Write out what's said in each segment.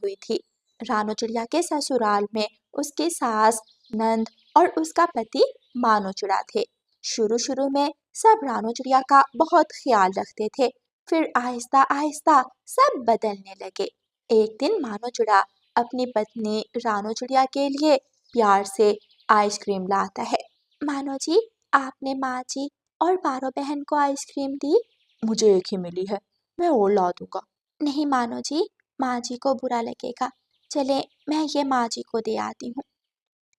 हुई थी। रानू चिड़िया के ससुराल में उसकी सास, नंद और उसका पति मानो चिड़ा थे। शुरू शुरू में सब रानू चिड़िया का बहुत ख्याल रखते थे, फिर आहिस्ता आहिस्ता सब बदलने लगे। एक दिन मानो चिड़ा अपनी पत्नी रानू चिड़िया के लिए प्यार से आइसक्रीम लाता है। मानो जी, आपने माँ जी और पारो बहन को आइसक्रीम दी? मुझे एक ही मिली है, मैं और ला दूंगा। नहीं मानो जी, माँ जी को बुरा लगेगा। चले, मैं ये माँ जी को दे आती हूँ।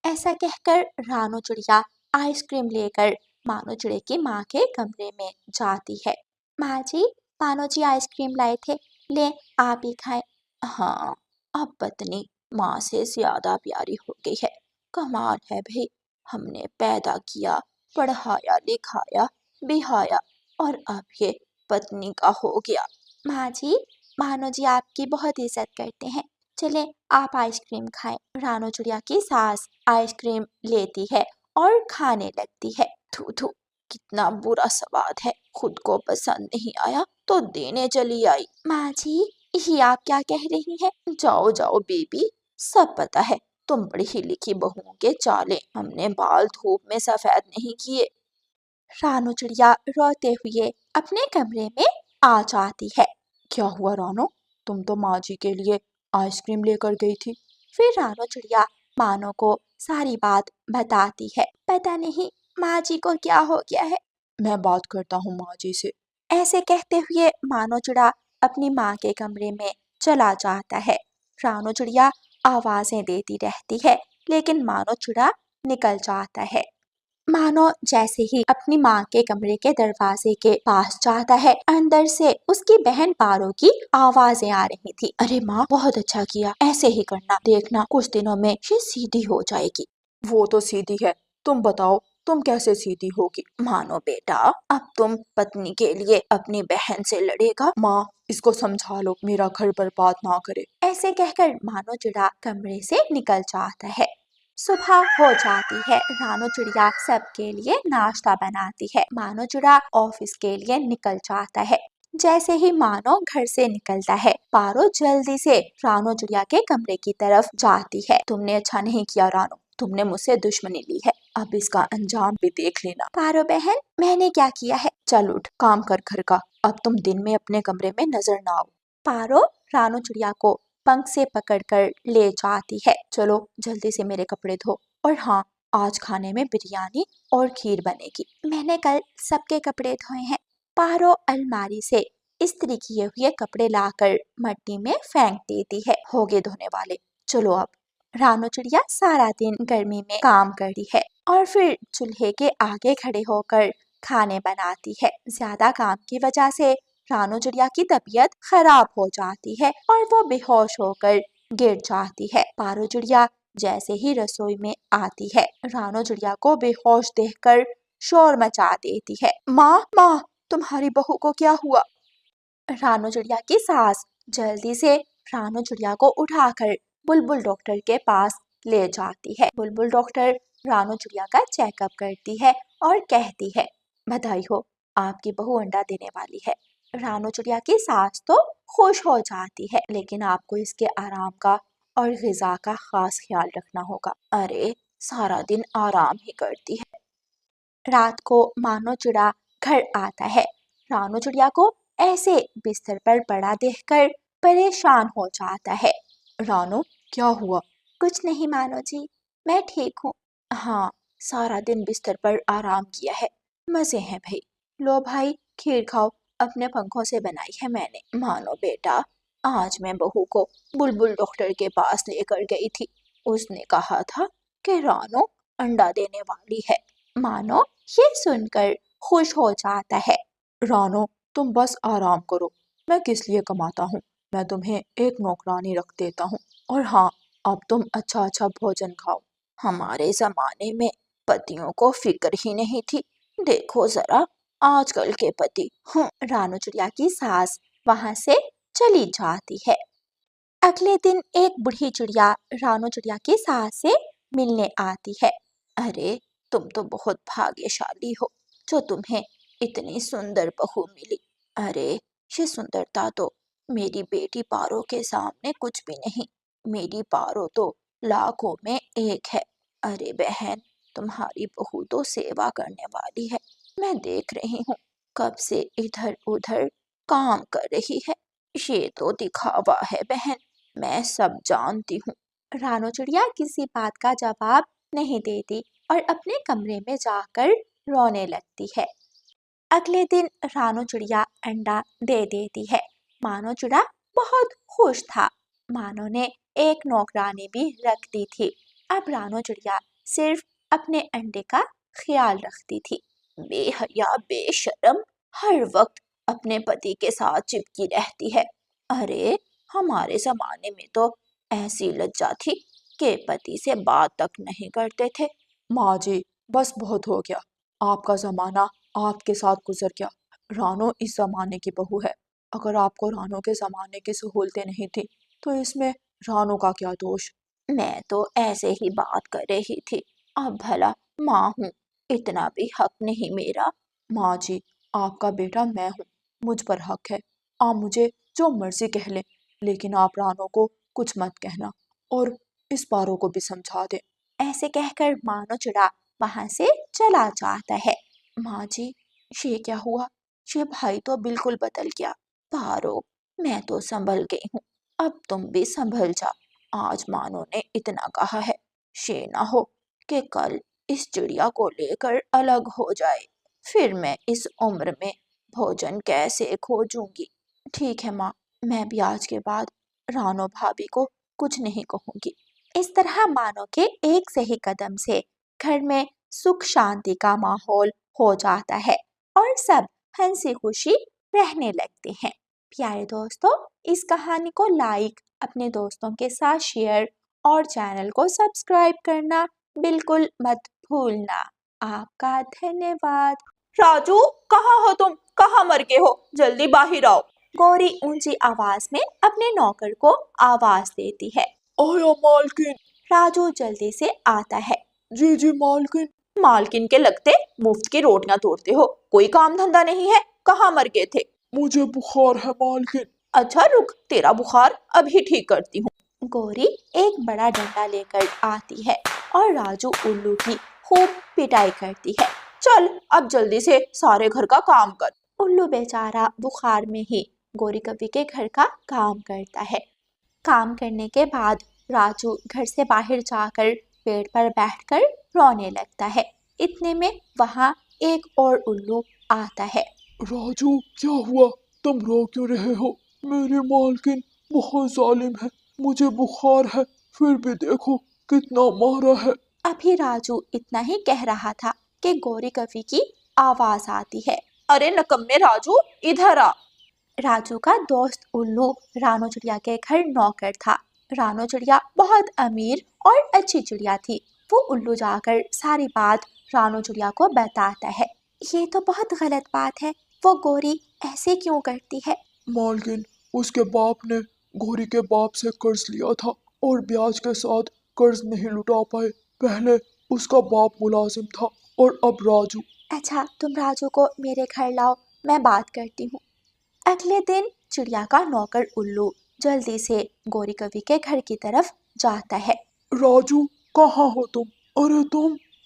ऐसा कहकर रानू चिड़िया आइसक्रीम लेकर मानो चिड़े की माँ के कमरे में जाती है। माँ जी, मानो जी आइसक्रीम लाए थे, ले आप ही खाएं। हाँ, अब पत्नी माँ से ज्यादा प्यारी हो गई है। कमाल है भाई, हमने पैदा किया, पढ़ाया लिखाया, बिहाया और अब ये पत्नी का हो गया। माँ जी, मानो जी आपकी बहुत इज्जत करते हैं। चले, आप आइसक्रीम खाएं। रानू चिड़िया की सास आइसक्रीम लेती है और खाने लगती है। थू थू, कितना बुरा स्वाद है, खुद को पसंद नहीं आया तो देने चली आई। माँ जी, ये आप क्या कह रही हैं? जाओ जाओ बेबी, सब पता है तुम पढ़ी लिखी बहुओं के चाले, हमने बाल धूप में सफेद नहीं किए। रानू चिड़िया रोते हुए अपने कमरे में आ जाती है। क्या हुआ रानो, तुम तो माँ जी के लिए आइसक्रीम लेकर गई थी। फिर रानू चिड़िया मानो को सारी बात बताती है। पता नहीं माँ जी को क्या हो गया है। मैं बात करता हूँ माँ जी से। ऐसे कहते हुए मानो चिड़ा अपनी माँ के कमरे में चला जाता है। रानू चिड़िया आवाजें देती रहती है, लेकिन मानो चिड़ा निकल जाता है। मानो जैसे ही अपनी माँ के कमरे के दरवाजे के पास जाता है, अंदर से उसकी बहन पारो की आवाजें आ रही थी। अरे माँ, बहुत अच्छा किया, ऐसे ही करना, देखना कुछ दिनों में ये सीधी हो जाएगी। वो तो सीधी है, तुम बताओ तुम कैसे सीधी होगी। मानो बेटा, अब तुम पत्नी के लिए अपनी बहन से लड़ेगा। माँ, इसको समझा लो, मेरा घर बर्बाद ना करे। ऐसे कहकर मानो चिड़ा कमरे से निकल जाता है। सुबह हो जाती है। रानू चिड़िया सबके लिए नाश्ता बनाती है। मानो चिड़ा ऑफिस के लिए निकल जाता है। जैसे ही मानो घर से निकलता है, पारो जल्दी से रानू चिड़िया के कमरे की तरफ जाती है। तुमने अच्छा नहीं किया रानो, तुमने मुझसे दुश्मनी ली है, अब इसका अंजाम भी देख लेना। पारो बहन, मैंने क्या किया है? चल उठ, काम कर घर का, अब तुम दिन में अपने कमरे में नजर ना आओ। पारो रानू चिड़िया को पंख से पकड़कर ले जाती है। चलो जल्दी से मेरे कपड़े धो, और हाँ, आज खाने में बिरयानी और खीर बनेगी। मैंने कल सबके कपड़े धोए हैं। पारो अलमारी से इस्त्री किए हुए कपड़े लाकर मट्टी में फेंक देती है। हो गए धोने वाले, चलो अब। रानू चिड़िया सारा दिन गर्मी में काम करती है और फिर चूल्हे के आगे खड़े होकर खाने बनाती है। ज्यादा काम की वजह से रानू चिड़िया की तबीयत खराब हो जाती है और वो बेहोश होकर गिर जाती है। पारो चिड़िया जैसे ही रसोई में आती है, रानू चिड़िया को बेहोश देखकर शोर मचा देती है। माँ माँ, तुम्हारी बहू को क्या हुआ? रानू चिड़िया की सास जल्दी से रानू चिड़िया को उठाकर बुलबुल डॉक्टर के पास ले जाती है। बुलबुल डॉक्टर रानू चिड़िया का चेकअप करती है और कहती है, बधाई हो, आपकी बहू अंडा देने वाली है। रानू चिड़िया की सास तो खुश हो जाती है, लेकिन आपको इसके आराम का और ग़िज़ा का खास ख्याल रखना होगा। अरे, सारा दिन आराम ही करती है। रात को मानो चिड़ा घर आता है। रानू चिड़िया को ऐसे बिस्तर पर पड़ा देखकर परेशान हो जाता है। रानो, क्या हुआ? कुछ नहीं मानो जी, मैं ठीक हूँ। हाँ, सारा दिन बिस्तर पर आराम किया है, मजे हैं भाई। लो भाई, खीर खाओ, अपने पंखों से बनाई है मैंने। मानो बेटा, आज मैं बहू को बुलबुल डॉक्टर के पास लेकर गई थी। उसने कहा था कि रानो अंडा देने वाली है। मानो ये सुनकर खुश हो जाता है। रानो, तुम बस आराम करो, मैं किस लिए कमाता हूँ, मैं तुम्हें एक नौकरानी रख देता हूँ। और हाँ, अब तुम अच्छा अच्छा भोजन खाओ। हमारे जमाने में पतियों को फिक्र ही नहीं थी, देखो जरा आजकल के पति। रानू चिड़िया की सास वहां से चली जाती है। अगले दिन एक बूढ़ी चिड़िया रानू चिड़िया की सास से मिलने आती है। अरे, तुम तो बहुत भाग्यशाली हो जो तुम्हें इतनी सुंदर बहू मिली। अरे, ये सुंदरता तो मेरी बेटी पारो के सामने कुछ भी नहीं। मेरी पारो तो लाखों में एक है। अरे बहन, तुम्हारी बहू तो सेवा करने वाली है। मैं देख रही हूँ कब से इधर उधर काम कर रही है। ये तो दिखावा है बहन, मैं सब जानती हूँ। रानू चिड़िया किसी बात का जवाब नहीं देती और अपने कमरे में जाकर रोने लगती है। अगले दिन रानू चिड़िया अंडा दे देती है। मानो चिड़ा बहुत खुश था। मानो ने एक नौकरानी भी रख दी थी। अब रानू चिड़िया सिर्फ अपने अंडे का ख्याल रखती थी। बेहया बेशरम, हर वक्त अपने पति के साथ चिपकी रहती है। अरे, हमारे जमाने में तो ऐसी लज्जा थी कि पति से बात तक नहीं करते थे। माँ जी, बस बहुत हो गया। आपका जमाना आपके साथ गुजर गया। रानो इस जमाने की बहू है। अगर आपको रानो के जमाने की सहूलतें नहीं थी तो इसमें रानो का क्या दोष। मैं तो ऐसे ही बात कर रही थी। अब भला माँ हूँ, इतना भी हक नहीं मेरा। माँ जी, आपका बेटा मैं हूँ, मुझ पर हक है। आप मुझे जो मर्जी कह लें, लेकिन आप रानो को कुछ मत कहना और इस पारो को भी समझा दें। ऐसे कहकर मानो चिड़ा वहां से चला जाता है। माँ जी, ये क्या हुआ? ये भाई तो बिल्कुल बदल गया। पारो, मैं तो संभल गई हूँ, अब तुम भी संभल जा। आज मानो ने इतना कहा है, ये ना हो कि कल इस चिड़िया को लेकर अलग हो जाए, फिर मैं इस उम्र में भोजन कैसे खोजूंगी। ठीक है माँ, मैं भी आज के बाद रानो भाभी को कुछ नहीं कहूंगी। इस तरह मानो के एक सही कदम से घर में सुख शांति का माहौल हो जाता है और सब हंसी खुशी रहने लगते हैं। प्यारे दोस्तों, इस कहानी को लाइक, अपने दोस्तों के साथ शेयर और चैनल को सब्सक्राइब करना बिल्कुल मत भूलना। आपका धन्यवाद। राजू, कहाँ हो तुम? कहाँ मर के हो? जल्दी बाहर आओ। गौरी ऊंची आवाज में अपने नौकर को आवाज देती है। आया मालकिन। राजू जल्दी से आता है। जी जी मालकिन। मालकिन के लगते मुफ्त की रोटियां तोड़ते हो, कोई काम धंधा नहीं है। कहाँ मर गए थे? मुझे बुखार है मालकिन। अच्छा रुक, तेरा बुखार अभी ठीक करती हूँ। गौरी एक बड़ा डंडा लेकर आती है और राजू उल्लू की खूब पिटाई करती है। चल अब जल्दी से सारे घर का काम कर। उल्लू बेचारा बुखार में ही गौरी कवि के घर का काम करता है। काम करने के बाद राजू घर से बाहर जाकर पेड़ पर बैठकर रोने लगता है। इतने में वहाँ एक और उल्लू आता है। राजू, क्या हुआ? तुम रो क्यों रहे हो? मेरी मालकिन बहुत जालिम है। मुझे बुखार है, फिर भी देखो कितना मारा है। अभी राजू इतना ही कह रहा था कि गौरी कवि की आवाज आती है। अरे नकम्मे राजू, इधर आ। राजू का दोस्त उल्लू रानो चिड़िया के घर नौकर था। रानो चिड़िया बहुत अमीर और अच्छी चिड़िया थी। वो उल्लू जाकर सारी बात रानो चिड़िया को बताता है। ये तो बहुत गलत बात है, वो गौरी ऐसे क्यों करती है? मालकिन, उसके बाप ने गौरी के बाप से कर्ज लिया था और ब्याज के साथ कर्ज नहीं लुटा पाए। पहले उसका बाप मुलाजिम था और अब राजू। अच्छा, तुम राजू को मेरे घर लाओ, मैं बात करती हूँ। अगले दिन चिड़िया का नौकर उल्लू जल्दी से गौरी कवि के घर की तरफ जाता है। राजू, कहाँ हो तुम? अरे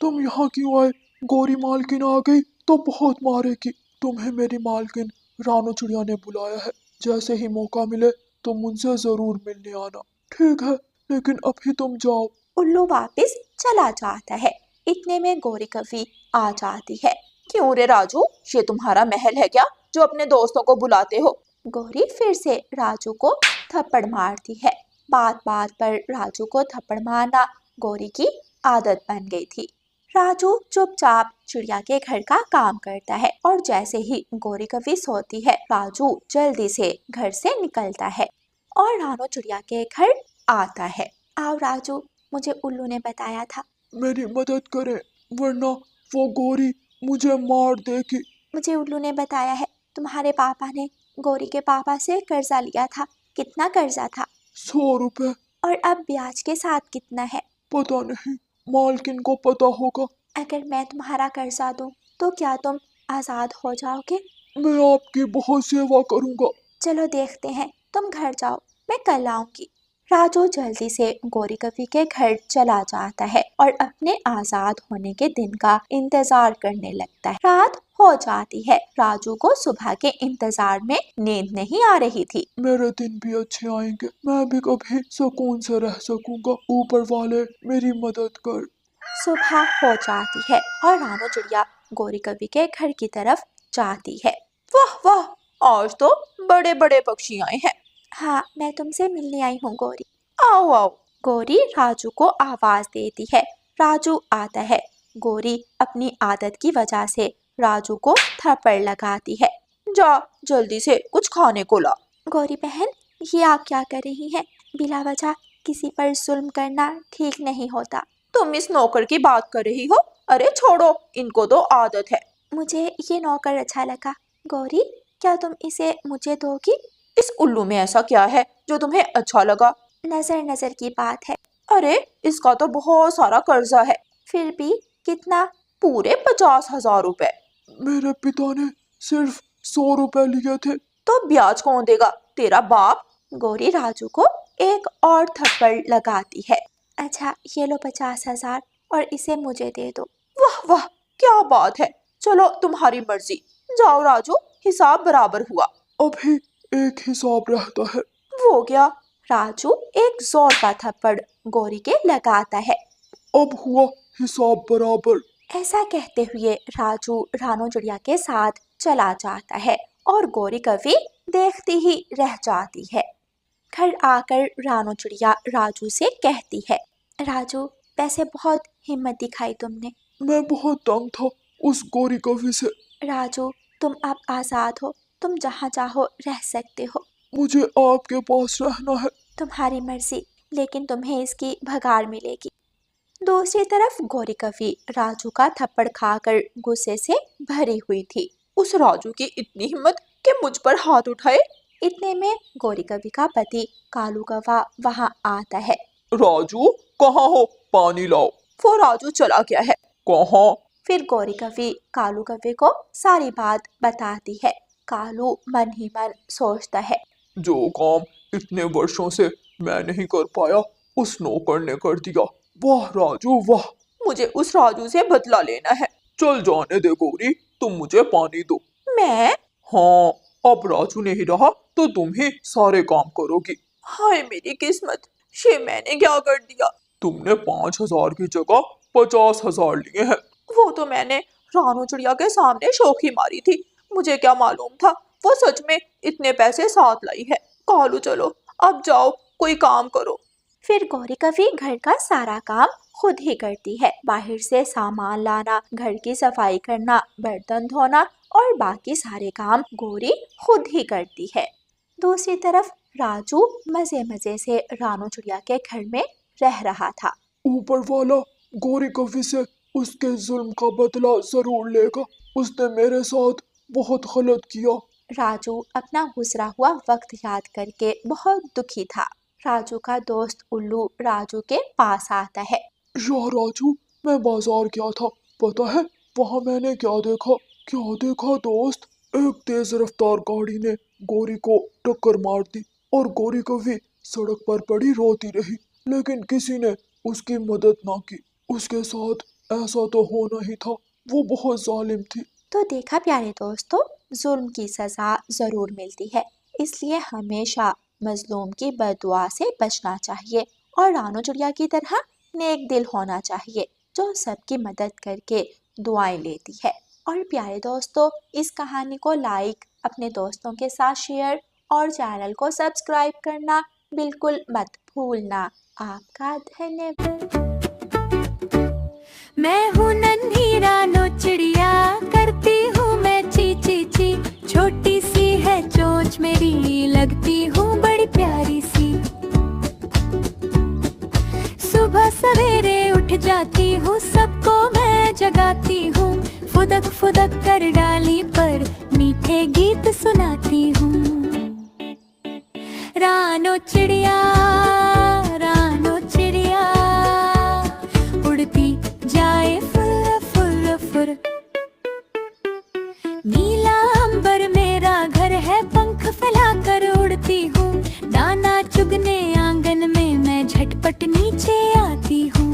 तुम यहाँ क्यों आए? गौरी मालकिन आ गई तो बहुत मारेगी। तुम्हें मेरी मालकिन रानू चिड़िया ने बुलाया है। जैसे ही मौका मिले तुम उनसे जरूर मिलने आना। ठीक है, लेकिन अभी तुम जाओ। उल्लू वापस चला जाता है। इतने में गौरी कवि आ जाती है। क्यों रे राजू, ये तुम्हारा महल है क्या जो अपने दोस्तों को बुलाते हो? गौरी फिर से राजू को थप्पड़ मारती है। बात बात पर राजू को थप्पड़ मारना गौरी की आदत बन गई थी। राजू चुपचाप चिड़िया के घर का काम करता है और जैसे ही गौरी कवि सोती है, राजू जल्दी से घर से निकलता है और रानो चिड़िया के घर आता है। आओ राजू, मुझे उल्लू ने बताया था। मेरी मदद करें, वरना वो गौरी मुझे मार देगी। मुझे उल्लू ने बताया है तुम्हारे पापा ने गौरी के पापा से कर्जा लिया था। कितना कर्जा था? 100 रुपए। और अब ब्याज के साथ कितना है? पता नहीं, मालकिन को पता होगा। अगर मैं तुम्हारा कर्जा दूं तो क्या तुम आजाद हो जाओगे? मैं आपकी बहुत सेवा करूंगा। चलो देखते हैं तुम घर जाओ, मैं कल आऊंगी। राजू जल्दी से गौरी कवि के घर चला जाता है और अपने आजाद होने के दिन का इंतजार करने लगता है। रात हो जाती है। राजू को सुबह के इंतजार में नींद नहीं आ रही थी। मेरे दिन भी अच्छे आएंगे, मैं भी कभी सुकून से रह सकूंगा। ऊपर वाले मेरी मदद कर। सुबह हो जाती है और रानू चिड़िया गौरी कवि के घर की तरफ जाती है। वाह वाह, आज तो बड़े बड़े पक्षी आए हैं। हाँ, मैं तुमसे मिलने आई हूँ गौरी। आओ आओ। गौरी राजू को आवाज देती है। राजू आता है। गौरी अपनी आदत की वजह से राजू को थप्पड़ लगाती है। जा जल्दी से कुछ खाने को ला। गौरी बहन, ये आप क्या कर रही हैं? बिला वजह किसी पर जुल्म करना ठीक नहीं होता। तुम इस नौकर की बात कर रही हो? अरे छोड़ो, इनको तो आदत है। मुझे ये नौकर अच्छा लगा। गौरी, क्या तुम इसे मुझे दोगी? इस उल्लू में ऐसा क्या है जो तुम्हें अच्छा लगा? नजर नजर की बात है। अरे इसका तो बहुत सारा कर्जा है। फिर भी कितना? पूरे 50,000 रुपए। मेरे पिता ने सिर्फ 100 रुपए लिए थे। तो ब्याज कौन देगा? तेरा बाप। गौरी राजू को एक और थप्पड़ लगाती है। अच्छा, ये लो 50,000 और इसे मुझे दे दो। वाह वाह, क्या बात है। चलो तुम्हारी मर्जी। जाओ राजू, हिसाब बराबर हुआ। अभी एक हिसाब रहता है। वो क्या? राजू एक जोर का थप्पड़ गौरी के लगाता है। अब हुआ हिसाब बराबर। ऐसा कहते हुए राजू रानू चिड़िया के साथ चला जाता है और गौरी कवि देखती ही रह जाती है। घर आकर रानू चिड़िया राजू से कहती है, राजू, वैसे बहुत हिम्मत दिखाई तुमने। मैं बहुत तंग था उस गौरी कवि से। राजू, तुम अब आजाद हो, तुम जहाँ चाहो रह सकते हो। मुझे आपके पास रहना है। तुम्हारी मर्जी, लेकिन तुम्हें इसकी भगाड़ मिलेगी। दूसरी तरफ गौरी कवि राजू का थप्पड़ खाकर गुस्से से भरी हुई थी। उस राजू की इतनी हिम्मत कि मुझ पर हाथ उठाए। इतने में गौरी कवि का पति कालू कौवा वहाँ आता है। राजू, कहाँ हो? पानी लाओ। वो राजू चला गया है। कहाँ? फिर गौरी कवि कालू कौवे को सारी बात बताती है। कालू मन ही मन सोचता है, जो काम इतने वर्षों से मैं नहीं कर पाया, उस नौकर ने कर दिया। वाह राजू वाह। मुझे उस राजू से बदला लेना है। चल जाने दे गौरी, तुम मुझे पानी दो। मैं? हाँ, अब राजू नहीं रहा तो तुम ही सारे काम करोगी। हाय मेरी किस्मत, ये मैंने क्या कर दिया? तुमने 5,000 की जगह 50,000 लिए हैं। वो तो मैंने रानू चिड़िया के सामने शौखी मारी थी। मुझे क्या मालूम था वो सच में इतने पैसे साथ लाई है। कालू चलो, अब जाओ कोई काम करो। फिर गौरी कवि घर का सारा काम खुद ही करती है। बाहर से सामान लाना, घर की सफाई करना, बर्तन धोना और बाकी सारे काम गौरी खुद ही करती है। दूसरी तरफ राजू मजे मजे से रानू चिड़िया के घर में रह रहा था। ऊपर वाला गौरी कवि से उसके जुल्म का बदला जरूर लेगा। उसने मेरे साथ बहुत गलत किया। राजू अपना गुजरा हुआ वक्त याद करके बहुत दुखी था। राजू का दोस्त उल्लू राजू के पास आता है। यार राजू, मैं बाजार गया था, पता है वहाँ मैंने क्या देखा? क्या देखा दोस्त? एक तेज रफ्तार गाड़ी ने गौरी को टक्कर मार दी और गौरी कवि सड़क पर पड़ी रोती रही, लेकिन किसी ने उसकी मदद ना की। उसके साथ ऐसा तो होना ही था, वो बहुत जालिम थी। तो देखा प्यारे दोस्तों, जुल्म की सजा जरूर मिलती है, इसलिए हमेशा मजलूम की बददुआ से बचना चाहिए और रानू चिड़िया की तरह नेक दिल होना चाहिए, जो सबकी मदद करके दुआएं लेती है। और प्यारे दोस्तों, इस कहानी को लाइक, अपने दोस्तों के साथ शेयर और चैनल को सब्सक्राइब करना बिल्कुल मत भूलना। आपका धन्यवाद। मैं हूँ नन्ही रानो चिड़िया, करती हूँ मैं ची ची ची। छोटी सी है चोंच मेरी, लगती हूँ बड़ी प्यारी सी। सुबह सवेरे उठ जाती हूँ, सबको मैं जगाती हूँ। फुदक फुदक कर डाली पर मीठे गीत सुनाती हूँ। रानो चिड़िया, रानो चिड़िया, उड़ती जाए फुर फुर फुर। नीला अंबर मेरा घर है, पंख फैलाकर उड़ती हूँ। झटपट नीचे आती हूँ।